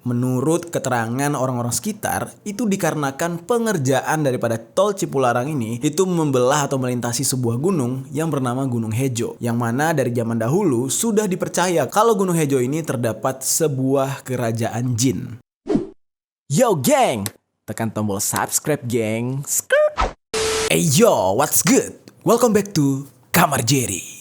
menurut keterangan orang-orang sekitar, itu dikarenakan pengerjaan daripada tol Cipularang ini itu membelah atau melintasi sebuah gunung yang bernama Gunung Hejo, yang mana dari zaman dahulu sudah dipercaya kalau Gunung Hejo ini terdapat sebuah kerajaan jin. Yo geng, tekan tombol subscribe geng. Hey yo, what's good? Welcome back to Kamar Jerry.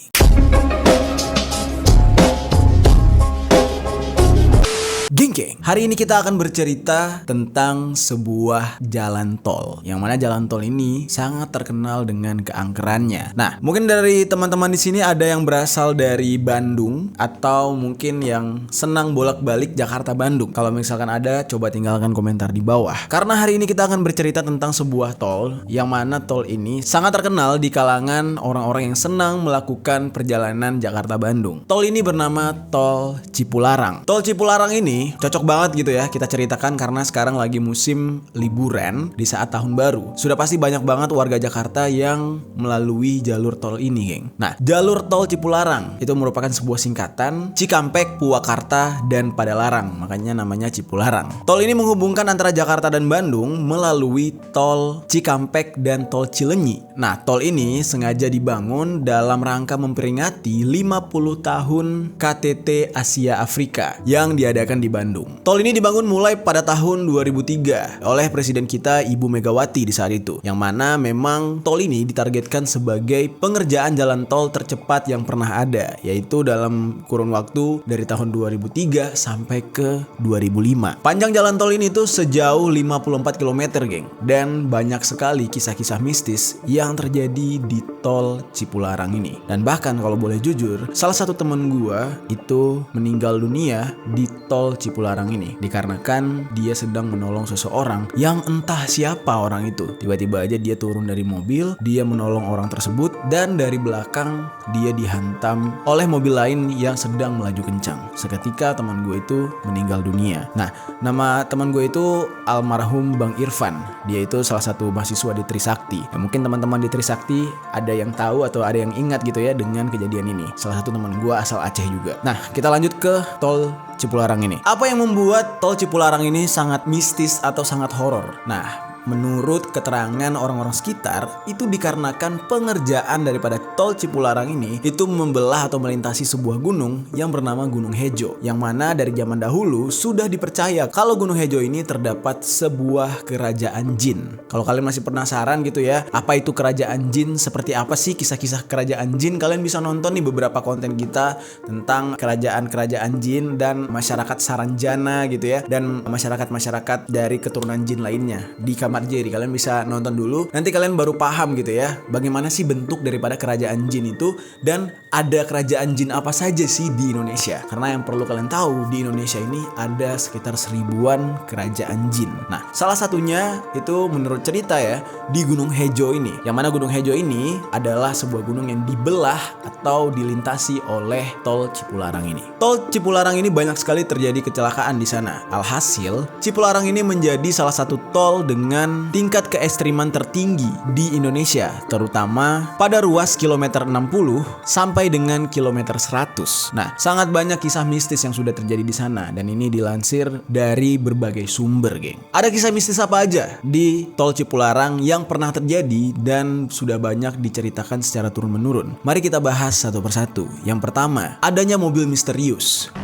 Geng, hari ini kita akan bercerita tentang sebuah jalan tol, yang mana jalan tol ini sangat terkenal dengan keangkerannya. Nah, mungkin dari teman-teman di sini ada yang berasal dari Bandung atau mungkin yang senang bolak-balik Jakarta-Bandung. Kalau misalkan ada, coba tinggalkan komentar di bawah. Karena hari ini kita akan bercerita tentang sebuah tol, yang mana tol ini sangat terkenal di kalangan orang-orang yang senang melakukan perjalanan Jakarta-Bandung. Tol ini bernama Tol Cipularang. Tol Cipularang ini cocok banget gitu ya kita ceritakan karena sekarang lagi musim liburan di saat tahun baru. Sudah pasti banyak banget warga Jakarta yang melalui jalur tol ini, geng. Nah, jalur tol Cipularang itu merupakan sebuah singkatan Cikampek, Purwakarta, dan Padalarang. Makanya namanya Cipularang. Tol ini menghubungkan antara Jakarta dan Bandung melalui tol Cikampek dan tol Cilenyi. Nah, tol ini sengaja dibangun dalam rangka memperingati 50 tahun KTT Asia Afrika yang diadakan di Bandung. Tol ini dibangun mulai pada tahun 2003 oleh presiden kita Ibu Megawati di saat itu, yang mana memang tol ini ditargetkan sebagai pengerjaan jalan tol tercepat yang pernah ada, yaitu dalam kurun waktu dari tahun 2003 sampai ke 2005. Panjang jalan tol ini tuh sejauh 54 km, geng. Dan banyak sekali kisah-kisah mistis yang terjadi di tol Cipularang ini. Dan bahkan kalau boleh jujur, salah satu temen gua itu meninggal dunia di tol Cipularang ini dikarenakan dia sedang menolong seseorang yang entah siapa orang itu. Tiba-tiba aja dia turun dari mobil, dia menolong orang tersebut, dan dari belakang dia dihantam oleh mobil lain yang sedang melaju kencang. Seketika teman gue itu meninggal dunia. Nah, nama teman gue itu almarhum Bang Irfan. Dia itu salah satu mahasiswa di Trisakti. Ya, mungkin teman-teman di Trisakti ada yang tahu atau ada yang ingat gitu ya dengan kejadian ini. Salah satu teman gue asal Aceh juga. Nah, kita lanjut ke tol Cipularang ini. Apa yang membuat tol Cipularang ini sangat mistis atau sangat horor? Nah, menurut keterangan orang-orang sekitar, itu dikarenakan pengerjaan daripada tol Cipularang ini itu membelah atau melintasi sebuah gunung yang bernama Gunung Hejo, yang mana dari zaman dahulu sudah dipercaya kalau Gunung Hejo ini terdapat sebuah kerajaan jin. Kalau kalian masih penasaran gitu ya, apa itu kerajaan jin, seperti apa sih kisah-kisah kerajaan jin, kalian bisa nonton nih beberapa konten kita tentang kerajaan-kerajaan jin dan masyarakat Saranjana gitu ya, dan masyarakat-masyarakat dari keturunan jin lainnya di Kamar Jerry. Kalian bisa nonton dulu, nanti kalian baru paham gitu ya bagaimana sih bentuk daripada kerajaan jin itu, dan ada kerajaan jin apa saja sih di Indonesia. Karena yang perlu kalian tahu, di Indonesia ini ada sekitar 1000-an kerajaan jin. Nah, salah satunya itu menurut cerita ya di Gunung Hejo ini, yang mana Gunung Hejo ini adalah sebuah gunung yang dibelah atau dilintasi oleh tol Cipularang ini. Tol Cipularang ini banyak sekali terjadi kecelakaan di sana. Alhasil, Cipularang ini menjadi salah satu tol dengan tingkat keekstriman tertinggi di Indonesia, terutama pada ruas kilometer 60 sampai dengan kilometer 100. Nah, sangat banyak kisah mistis yang sudah terjadi di sana, dan ini dilansir dari berbagai sumber, geng. Ada kisah mistis apa aja di tol Cipularang yang pernah terjadi dan sudah banyak diceritakan secara turun-menurun? Mari kita bahas satu persatu. Yang pertama, adanya mobil misterius.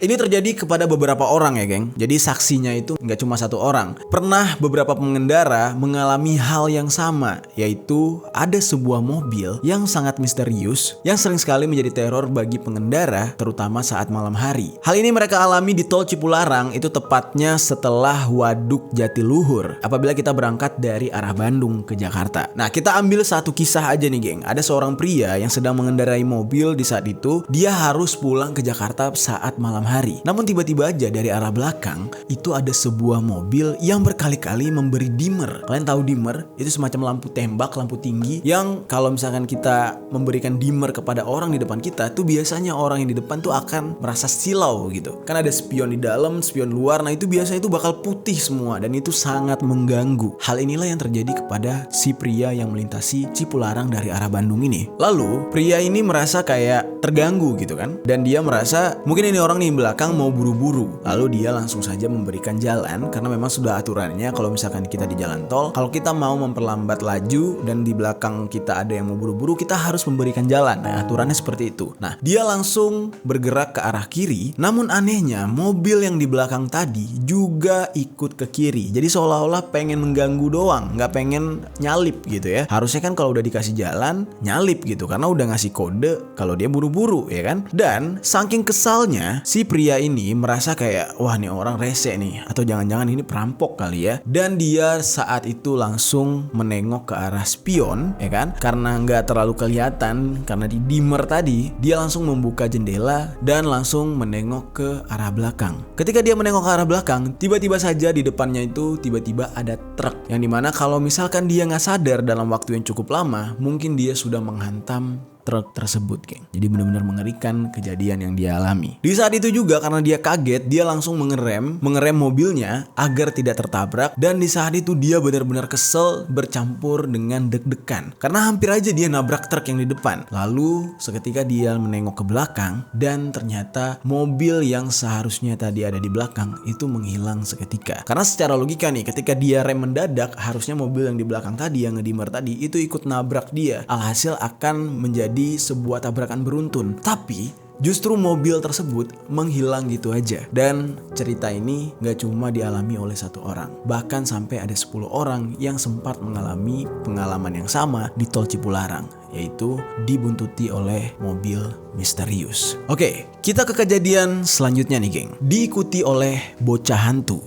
Ini terjadi kepada beberapa orang ya, geng. Jadi saksinya itu nggak cuma satu orang. Pernah beberapa pengendara mengalami hal yang sama, yaitu ada sebuah mobil yang sangat misterius yang sering sekali menjadi teror bagi pengendara, terutama saat malam hari. Hal ini mereka alami di tol Cipularang, itu tepatnya setelah Waduk Jatiluhur, apabila kita berangkat dari arah Bandung ke Jakarta. Nah, kita ambil satu kisah aja nih, geng. Ada seorang pria yang sedang mengendarai mobil di saat itu. Dia harus pulang ke Jakarta saat malam hari. hari. Namun tiba-tiba aja dari arah belakang itu ada sebuah mobil yang berkali-kali memberi dimmer. Kalian tahu dimmer? Itu semacam lampu tembak, lampu tinggi yang kalau misalkan kita memberikan dimmer kepada orang di depan kita tuh biasanya orang yang di depan tuh akan merasa silau gitu. Kan ada spion di dalam, spion luar. Nah itu biasanya itu bakal putih semua dan itu sangat mengganggu. Hal inilah yang terjadi kepada si pria yang melintasi Cipularang dari arah Bandung ini. Lalu pria ini merasa kayak terganggu gitu kan. Dan dia merasa mungkin ini orang nih belakang mau buru-buru. Lalu dia langsung saja memberikan jalan karena memang sudah aturannya kalau misalkan kita di jalan tol, kalau kita mau memperlambat laju dan di belakang kita ada yang mau buru-buru, kita harus memberikan jalan. Nah aturannya seperti itu. Nah dia langsung bergerak ke arah kiri. Namun anehnya mobil yang di belakang tadi juga ikut ke kiri. Jadi seolah-olah pengen mengganggu doang, nggak pengen nyalip gitu ya. Harusnya kan kalau udah dikasih jalan nyalip gitu karena udah ngasih kode kalau dia buru-buru ya kan. Dan saking kesalnya si pria ini merasa kayak wah nih orang rese nih atau jangan-jangan ini perampok kali ya. Dan dia saat itu langsung menengok ke arah spion ya kan. Karena nggak terlalu kelihatan karena di dimmer tadi, dia langsung membuka jendela dan langsung menengok ke arah belakang. Ketika dia menengok ke arah belakang, tiba-tiba saja di depannya itu tiba-tiba ada truk yang dimana kalau misalkan dia nggak sadar dalam waktu yang cukup lama, mungkin dia sudah menghantam truk tersebut, geng. Jadi benar-benar mengerikan kejadian yang dia alami. Di saat itu juga karena dia kaget, dia langsung mengerem mobilnya agar tidak tertabrak. Dan di saat itu dia benar-benar kesel bercampur dengan deg-degan karena hampir aja dia nabrak truk yang di depan. Lalu seketika dia menengok ke belakang dan ternyata mobil yang seharusnya tadi ada di belakang itu menghilang seketika. Karena secara logika nih, ketika dia rem mendadak, harusnya mobil yang di belakang tadi yang ngedimmer tadi itu ikut nabrak dia. Alhasil akan menjadi sebuah tabrakan beruntun. Tapi justru mobil tersebut menghilang gitu aja. Dan cerita ini gak cuma dialami oleh satu orang, bahkan sampai ada 10 orang yang sempat mengalami pengalaman yang sama di tol Cipularang, yaitu dibuntuti oleh mobil misterius. Oke, kita ke kejadian selanjutnya nih geng. Diikuti oleh bocah hantu.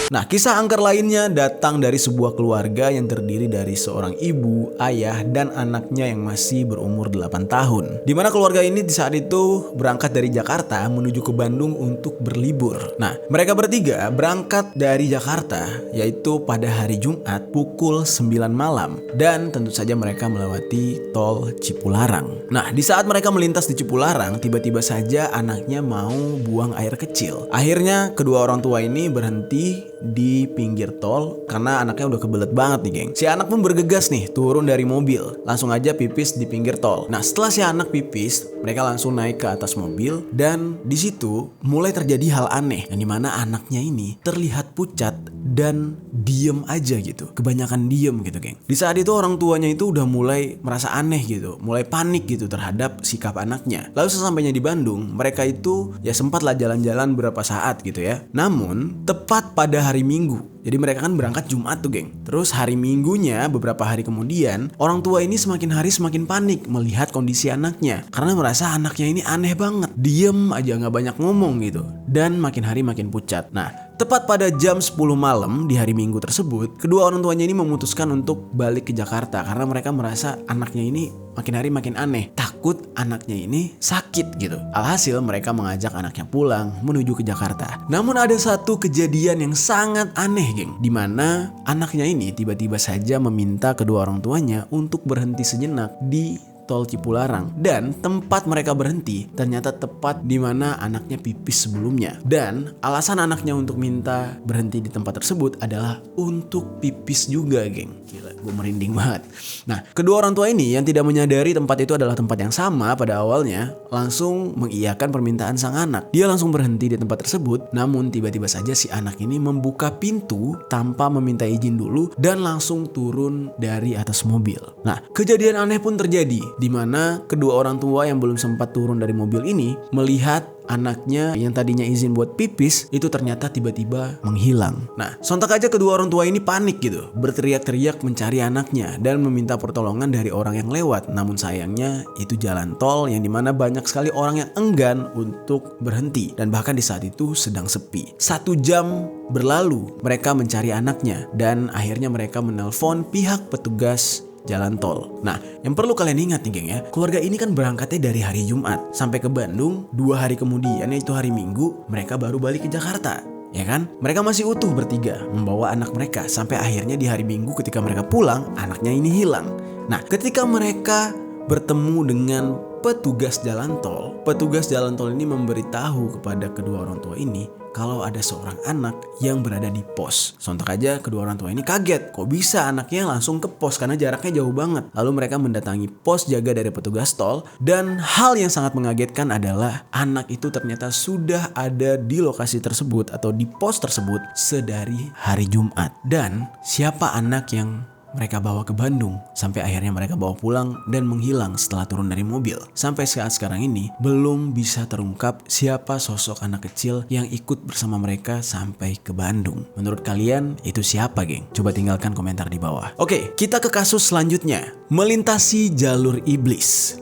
Nah, kisah angker lainnya datang dari sebuah keluarga yang terdiri dari seorang ibu, ayah, dan anaknya yang masih berumur 8 tahun. Dimana keluarga ini di saat itu berangkat dari Jakarta menuju ke Bandung untuk berlibur. Nah, mereka bertiga berangkat dari Jakarta yaitu pada hari Jumat pukul 9 malam. Dan tentu saja mereka melewati tol Cipularang. Nah, di saat mereka melintas di Cipularang, tiba-tiba saja anaknya mau buang air kecil. Akhirnya kedua orang tua ini berhenti di pinggir tol karena anaknya udah kebelet banget nih geng. Si anak pun bergegas nih turun dari mobil, langsung aja pipis di pinggir tol. Nah setelah si anak pipis, mereka langsung naik ke atas mobil dan di situ mulai terjadi hal aneh yang dimana anaknya ini terlihat pucat dan diem aja gitu, kebanyakan diem gitu geng. Di saat itu orang tuanya itu udah mulai merasa aneh gitu, mulai panik gitu terhadap sikap anaknya. Lalu sesampainya di Bandung, mereka itu ya sempatlah jalan-jalan beberapa saat gitu ya. Namun tepat pada hari Minggu, jadi mereka kan berangkat Jumat tuh geng. Terus hari Minggunya beberapa hari kemudian, orang tua ini semakin hari semakin panik melihat kondisi anaknya karena merasa anaknya ini aneh banget, diem aja gak banyak ngomong gitu, dan makin hari makin pucat. Nah tepat pada jam 10 malam di hari Minggu tersebut, kedua orang tuanya ini memutuskan untuk balik ke Jakarta karena mereka merasa anaknya ini makin hari makin aneh, takut anaknya ini sakit gitu. Alhasil mereka mengajak anaknya pulang menuju ke Jakarta. Namun ada satu kejadian yang sangat aneh geng, dimana anaknya ini tiba-tiba saja meminta kedua orang tuanya untuk berhenti sejenak di tol Cipularang, dan tempat mereka berhenti ternyata tepat di mana anaknya pipis sebelumnya. Dan alasan anaknya untuk minta berhenti di tempat tersebut adalah untuk pipis juga geng. Gila, gue merinding banget. Nah kedua orang tua ini yang tidak menyadari tempat itu adalah tempat yang sama pada awalnya langsung mengiyakan permintaan sang anak. Dia langsung berhenti di tempat tersebut, namun tiba-tiba saja si anak ini membuka pintu tanpa meminta izin dulu dan langsung turun dari atas mobil. Nah kejadian aneh pun terjadi, di mana kedua orang tua yang belum sempat turun dari mobil ini melihat anaknya yang tadinya izin buat pipis itu ternyata tiba-tiba menghilang. Nah sontak aja kedua orang tua ini panik gitu, berteriak-teriak mencari anaknya dan meminta pertolongan dari orang yang lewat. Namun sayangnya itu jalan tol yang dimana banyak sekali orang yang enggan untuk berhenti, dan bahkan di saat itu sedang sepi. 1 jam berlalu mereka mencari anaknya dan akhirnya mereka menelpon pihak petugas jalan tol. Nah, yang perlu kalian ingat nih geng ya, keluarga ini kan berangkatnya dari hari Jumat sampai ke Bandung, 2 hari kemudian yaitu hari Minggu mereka baru balik ke Jakarta. Ya kan? Mereka masih utuh bertiga membawa anak mereka sampai akhirnya di hari Minggu ketika mereka pulang, anaknya ini hilang. Nah, ketika mereka bertemu dengan petugas jalan tol ini memberitahu kepada kedua orang tua ini kalau ada seorang anak yang berada di pos. Sontak aja kedua orang tua ini kaget, kok bisa anaknya langsung ke pos karena jaraknya jauh banget. Lalu mereka mendatangi pos jaga dari petugas tol, dan hal yang sangat mengagetkan adalah anak itu ternyata sudah ada di lokasi tersebut atau di pos tersebut sedari hari Jumat. Dan siapa anak yang mereka bawa ke Bandung sampai akhirnya mereka bawa pulang dan menghilang setelah turun dari mobil. Sampai saat sekarang ini belum bisa terungkap siapa sosok anak kecil yang ikut bersama mereka sampai ke Bandung. Menurut kalian itu siapa, geng? Coba tinggalkan komentar di bawah. Oke, kita ke kasus selanjutnya. Melintasi jalur iblis.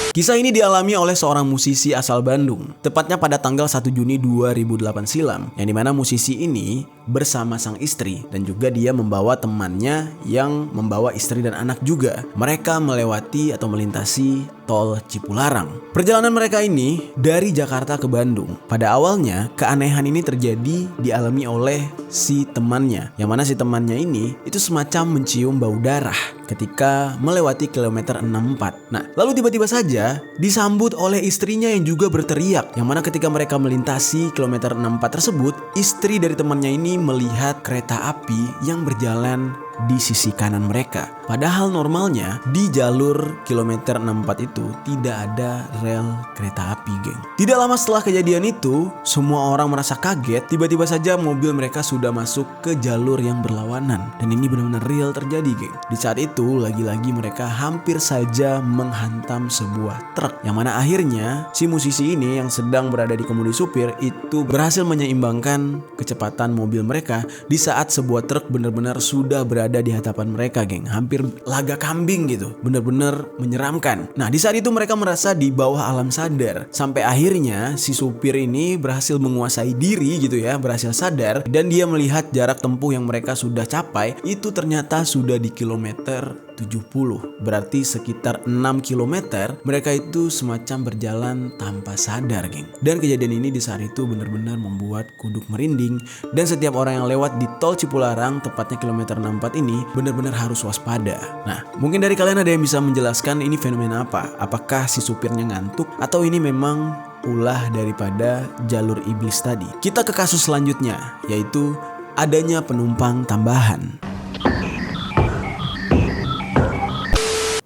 Kisah ini dialami oleh seorang musisi asal Bandung, tepatnya pada tanggal 1 Juni 2008 silam, yang dimana musisi ini bersama sang istri dan juga dia membawa temannya yang membawa istri dan anak juga. Mereka melewati atau melintasi tol Cipularang. Perjalanan mereka ini dari Jakarta ke Bandung. Pada awalnya, keanehan ini terjadi dialami oleh si temannya, yang mana si temannya ini itu semacam mencium bau darah ketika melewati kilometer 64. Nah, lalu tiba-tiba saja disambut oleh istrinya yang juga berteriak, yang mana ketika mereka melintasi kilometer 64 tersebut, istri dari temannya ini melihat kereta api yang berjalan di sisi kanan mereka. Padahal normalnya di jalur kilometer 64 itu tidak ada rel kereta api, geng. Tidak lama setelah kejadian itu, semua orang merasa kaget. Tiba-tiba saja mobil mereka sudah masuk ke jalur yang berlawanan. Dan ini benar-benar real terjadi, geng. Di saat itu, lagi-lagi mereka hampir saja menghantam sebuah truk. Yang mana akhirnya si musisi ini yang sedang berada di kemudi supir itu berhasil menyeimbangkan kecepatan mobil mereka di saat sebuah truk benar-benar sudah berada di hadapan mereka, geng. Hampir laga kambing gitu, bener-bener menyeramkan. Nah, di saat itu mereka merasa di bawah alam sadar. Sampai akhirnya si supir ini berhasil menguasai diri gitu ya, berhasil sadar, dan dia melihat jarak tempuh yang mereka sudah capai itu ternyata sudah di kilometer 70. Berarti sekitar 6 kilometer mereka itu semacam berjalan tanpa sadar, geng. Dan kejadian ini di saat itu benar-benar membuat kuduk merinding, dan setiap orang yang lewat di tol Cipularang tepatnya kilometer 64 ini benar-benar harus waspada. Nah, mungkin dari kalian ada yang bisa menjelaskan ini fenomena apa? Apakah si supirnya ngantuk atau ini memang ulah daripada jalur iblis tadi? Kita ke kasus selanjutnya, yaitu adanya penumpang tambahan.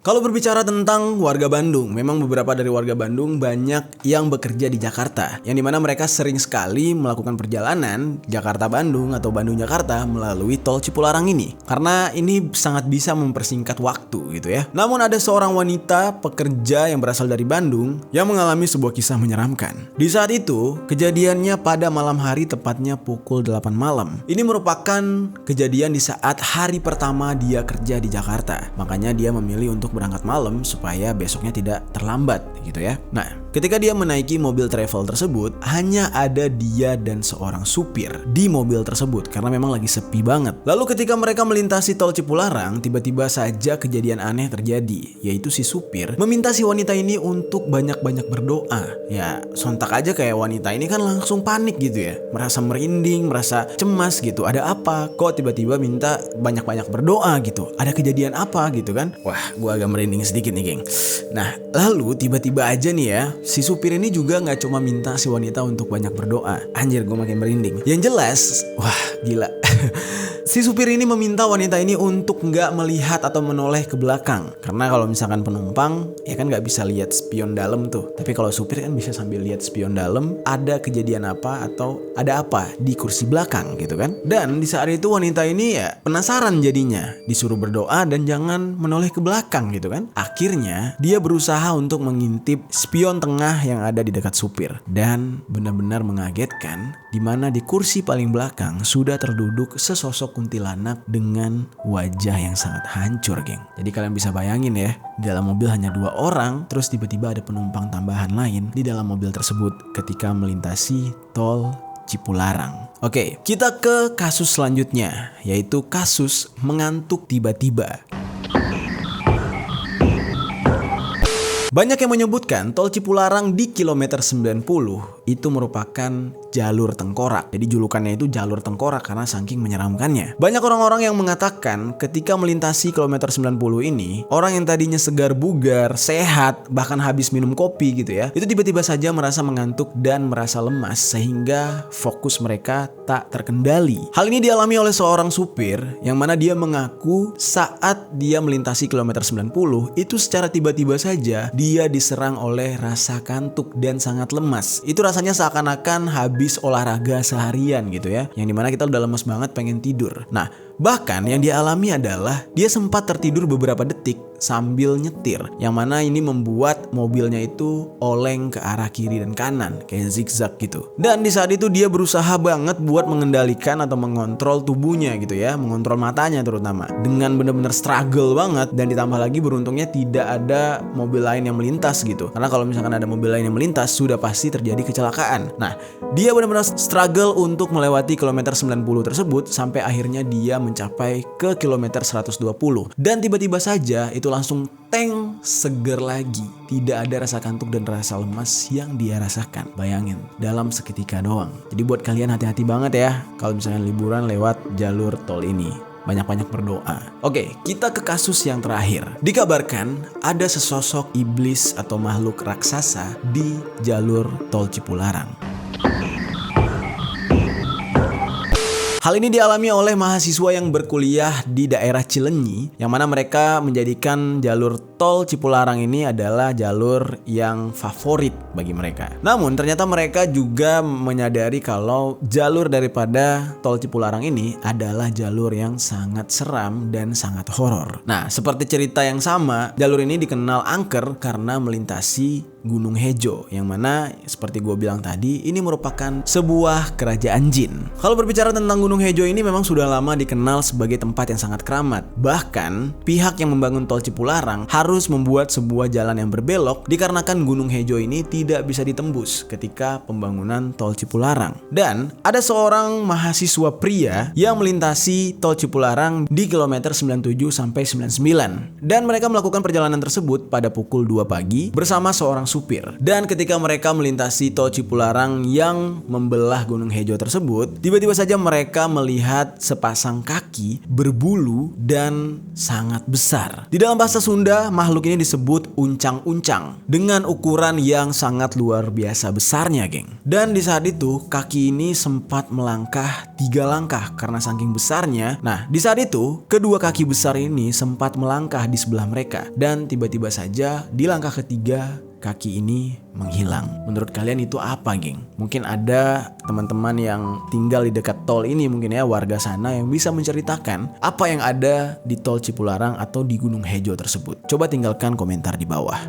Kalau berbicara tentang warga Bandung, memang beberapa dari warga Bandung banyak yang bekerja di Jakarta, yang dimana mereka sering sekali melakukan perjalanan Jakarta-Bandung atau Bandung-Jakarta melalui tol Cipularang ini, karena ini sangat bisa mempersingkat waktu gitu ya. Namun ada seorang wanita pekerja yang berasal dari Bandung yang mengalami sebuah kisah menyeramkan. Di saat itu, kejadiannya pada malam hari, tepatnya pukul 8 malam. Ini merupakan kejadian di saat hari pertama dia kerja di Jakarta, makanya dia memilih untuk berangkat malam supaya besoknya tidak terlambat gitu ya. Nah, ketika dia menaiki mobil travel tersebut, hanya ada dia dan seorang supir di mobil tersebut karena memang lagi sepi banget. Lalu ketika mereka melintasi tol Cipularang, tiba-tiba saja kejadian aneh terjadi, yaitu si supir meminta si wanita ini untuk banyak-banyak berdoa. Ya, sontak aja kayak wanita ini kan langsung panik gitu ya, merasa merinding, merasa cemas gitu. Ada apa? Kok tiba-tiba minta banyak-banyak berdoa gitu? Ada kejadian apa gitu kan? Wah, gua agak merinding sedikit nih, geng. Nah, lalu tiba-tiba aja nih ya, si supir ini juga gak cuma minta si wanita untuk banyak berdoa. Anjir, gue makin merinding. Yang jelas, wah gila. Si supir ini meminta wanita ini untuk gak melihat atau menoleh ke belakang. Karena kalau misalkan penumpang, ya kan gak bisa lihat spion dalam tuh. Tapi kalau supir kan bisa sambil lihat spion dalam, ada kejadian apa atau ada apa di kursi belakang gitu kan. Dan di saat itu wanita ini ya penasaran jadinya, disuruh berdoa dan jangan menoleh ke belakang gitu kan. Akhirnya dia berusaha untuk mengintip spion tengah yang ada di dekat supir. Dan benar-benar mengagetkan, dimana di kursi paling belakang sudah terduduk sesosok kuntilanak dengan wajah yang sangat hancur, geng. Jadi kalian bisa bayangin ya, di dalam mobil hanya 2 orang, terus tiba-tiba ada penumpang tambahan lain di dalam mobil tersebut ketika melintasi tol Cipularang. Oke, kita ke kasus selanjutnya, yaitu kasus mengantuk tiba-tiba. Banyak yang menyebutkan tol Cipularang di kilometer 90 itu merupakan jalur tengkorak. Jadi julukannya itu jalur tengkorak karena saking menyeramkannya. Banyak orang-orang yang mengatakan ketika melintasi kilometer 90 ini, orang yang tadinya segar bugar, sehat, bahkan habis minum kopi gitu ya, itu tiba-tiba saja merasa mengantuk dan merasa lemas sehingga fokus mereka tak terkendali. Hal ini dialami oleh seorang supir yang mana dia mengaku saat dia melintasi kilometer 90 itu secara tiba-tiba saja dia diserang oleh rasa kantuk dan sangat lemas. Itu rasanya seakan-akan habis olahraga seharian gitu ya, yang dimana kita udah lemas banget pengen tidur. Nah, bahkan yang dia alami adalah dia sempat tertidur beberapa detik sambil nyetir, yang mana ini membuat mobilnya itu oleng ke arah kiri dan kanan kayak zigzag gitu. Dan di saat itu dia berusaha banget buat mengendalikan atau mengontrol tubuhnya gitu ya, mengontrol matanya terutama, dengan benar-benar struggle banget. Dan ditambah lagi beruntungnya tidak ada mobil lain yang melintas gitu, karena kalau misalkan ada mobil lain yang melintas sudah pasti terjadi kecelakaan. Nah, dia benar-benar struggle untuk melewati kilometer 90 tersebut sampai akhirnya dia mencapai ke kilometer 120. Dan tiba-tiba saja itu langsung teng, seger lagi. Tidak ada rasa kantuk dan rasa lemas yang dia rasakan. Bayangin, dalam seketika doang. Jadi buat kalian hati-hati banget ya kalau misalnya liburan lewat jalur tol ini. Banyak-banyak berdoa. Oke, kita ke kasus yang terakhir. Dikabarkan ada sesosok iblis atau makhluk raksasa di jalur tol Cipularang. Hal ini dialami oleh mahasiswa yang berkuliah di daerah Cilenyi, yang mana mereka menjadikan jalur tol Cipularang ini adalah jalur yang favorit bagi mereka. Namun ternyata mereka juga menyadari kalau jalur daripada tol Cipularang ini adalah jalur yang sangat seram dan sangat horor. Nah, seperti cerita yang sama, jalur ini dikenal angker karena melintasi Gunung Hejo, yang mana seperti gue bilang tadi, ini merupakan sebuah kerajaan jin. Kalau berbicara tentang Gunung Hejo ini memang sudah lama dikenal sebagai tempat yang sangat keramat. Bahkan pihak yang membangun tol Cipularang harus membuat sebuah jalan yang berbelok dikarenakan Gunung Hejo ini tidak bisa ditembus ketika pembangunan tol Cipularang. Dan ada seorang mahasiswa pria yang melintasi tol Cipularang di kilometer 97 sampai 99. Dan mereka melakukan perjalanan tersebut pada pukul 2 pagi bersama seorang supir. Dan ketika mereka melintasi tol Cipularang yang membelah Gunung Hejo tersebut, tiba-tiba saja mereka melihat sepasang kaki berbulu dan sangat besar. Di dalam bahasa Sunda, makhluk ini disebut uncang-uncang dengan ukuran yang sangat luar biasa besarnya, geng. Dan di saat itu kaki ini sempat melangkah 3 langkah karena saking besarnya. Nah, di saat itu kedua kaki besar ini sempat melangkah di sebelah mereka dan tiba-tiba saja di langkah ketiga kaki ini menghilang. Menurut kalian itu apa, geng? Mungkin ada teman-teman yang tinggal di dekat tol ini, mungkin ya warga sana yang bisa menceritakan apa yang ada di tol Cipularang atau di Gunung Hejo tersebut. Coba tinggalkan komentar di bawah.